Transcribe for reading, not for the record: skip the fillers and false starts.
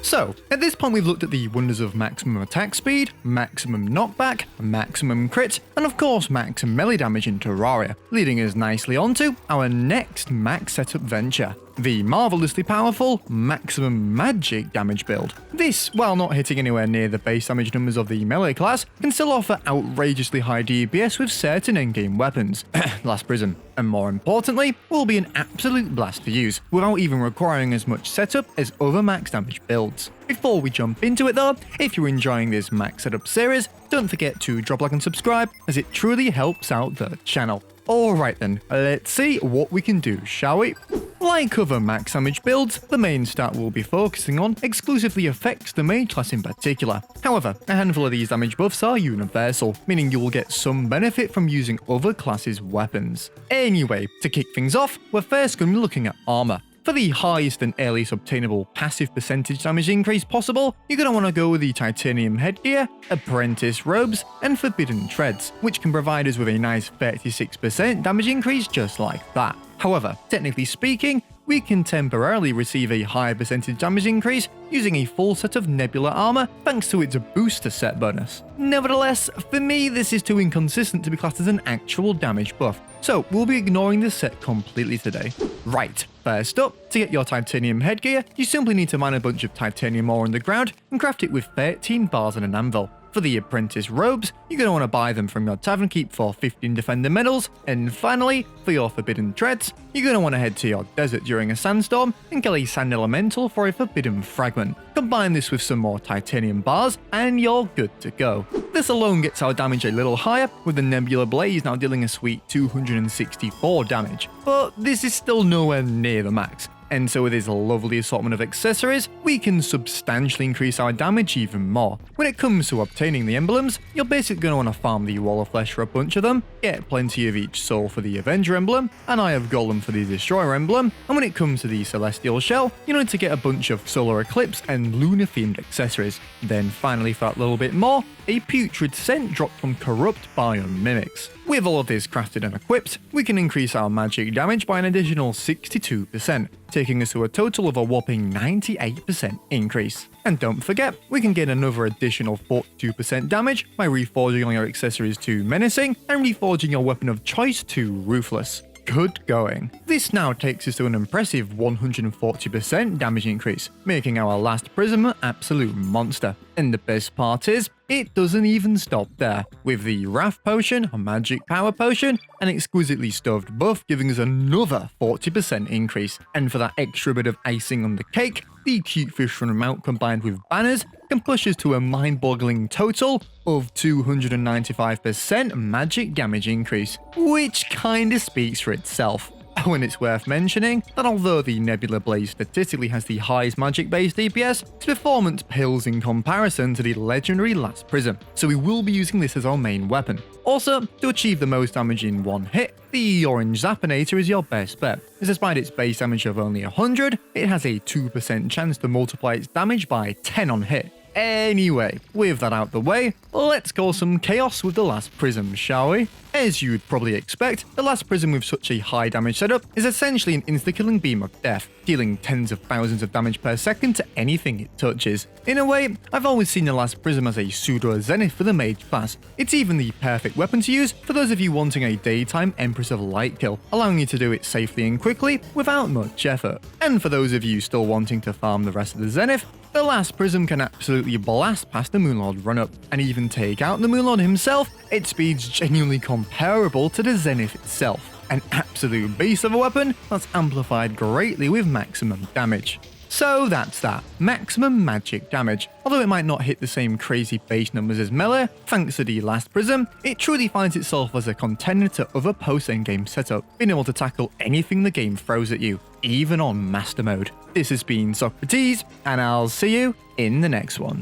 So, at this point we've looked at the wonders of maximum attack speed, maximum knockback, maximum crit, and of course maximum melee damage in Terraria, leading us nicely onto our next max setup venture, the marvellously powerful maximum magic damage build. This, while not hitting anywhere near the base damage numbers of the melee class, can still offer outrageously high DPS with certain endgame weapons, Last Prism, and more importantly, will be an absolute blast to use, without even requiring as much setup as other max damage builds. Before we jump into it though, if you're enjoying this max setup series, don't forget to drop a like and subscribe, as it truly helps out the channel. Alright then, let's see what we can do, shall we? Like other max damage builds, the main stat we'll be focusing on exclusively affects the mage class in particular. However, a handful of these damage buffs are universal, meaning you will get some benefit from using other classes' weapons. Anyway, to kick things off, we're first going to be looking at armour. For the highest and earliest obtainable passive percentage damage increase possible, you're going to want to go with the titanium headgear, apprentice robes, and forbidden treads, which can provide us with a nice 36% damage increase just like that. However, technically speaking, we can temporarily receive a higher percentage damage increase using a full set of nebula armor thanks to its booster set bonus. Nevertheless, for me this is too inconsistent to be classed as an actual damage buff, so we'll be ignoring this set completely today. Right, first up, to get your titanium headgear, you simply need to mine a bunch of titanium ore underground and craft it with 13 bars and an anvil. For the apprentice robes, you're going to want to buy them from your tavern keep for 15 defender medals, and finally, for your forbidden treads, you're going to want to head to your desert during a sandstorm and kill a sand elemental for a forbidden fragment. Combine this with some more titanium bars and you're good to go. This alone gets our damage a little higher, with the Nebula Blaze now dealing a sweet 264 damage, but this is still nowhere near the max. And so with his lovely assortment of accessories, we can substantially increase our damage even more. When it comes to obtaining the emblems, you're basically going to want to farm the Wall of Flesh for a bunch of them, get plenty of each soul for the Avenger emblem, and Eye of Golem for the Destroyer emblem, and when it comes to the Celestial Shell, you need to get a bunch of Solar Eclipse and Lunar themed accessories. Then finally, for that little bit more, a putrid scent dropped from corrupt biome mimics. With all of this crafted and equipped, we can increase our magic damage by an additional 62%, taking us to a total of a whopping 98% increase. And don't forget, we can get another additional 42% damage by reforging all your accessories to Menacing and reforging your weapon of choice to Ruthless. Good going. This now takes us to an impressive 140% damage increase, making our Last Prism an absolute monster. And the best part is, it doesn't even stop there, with the Wrath Potion, a magic power potion, an exquisitely stuffed buff giving us another 40% increase. And for that extra bit of icing on the cake, the cute fish from Mount combined with banners can push us to a mind-boggling total of 295% magic damage increase, which kinda speaks for itself. When it's worth mentioning that although the Nebula Blaze statistically has the highest magic-based DPS, its performance pales in comparison to the legendary Last Prism, so we will be using this as our main weapon. Also, to achieve the most damage in one hit, the Orange Zappinator is your best bet, as despite its base damage of only 100, it has a 2% chance to multiply its damage by 10 on hit. Anyway, with that out the way, let's cause some chaos with the Last Prism, shall we? As you'd probably expect, the Last Prism with such a high damage setup is essentially an insta-killing beam of death, dealing tens of thousands of damage per second to anything it touches. In a way, I've always seen the Last Prism as a pseudo Zenith for the mage class. It's even the perfect weapon to use for those of you wanting a daytime Empress of Light kill, allowing you to do it safely and quickly without much effort. And for those of you still wanting to farm the rest of the Zenith, the Last Prism can absolutely blast past the Moonlord run-up, and even take out the Moonlord himself. Its speed's genuinely comparable to the Zenith itself, an absolute beast of a weapon that's amplified greatly with maximum damage. So that's that, maximum magic damage. Although it might not hit the same crazy base numbers as melee, thanks to the Last Prism, it truly finds itself as a contender to other post-endgame setup, being able to tackle anything the game throws at you, even on Master Mode. This has been sockrteez, and I'll see you in the next one.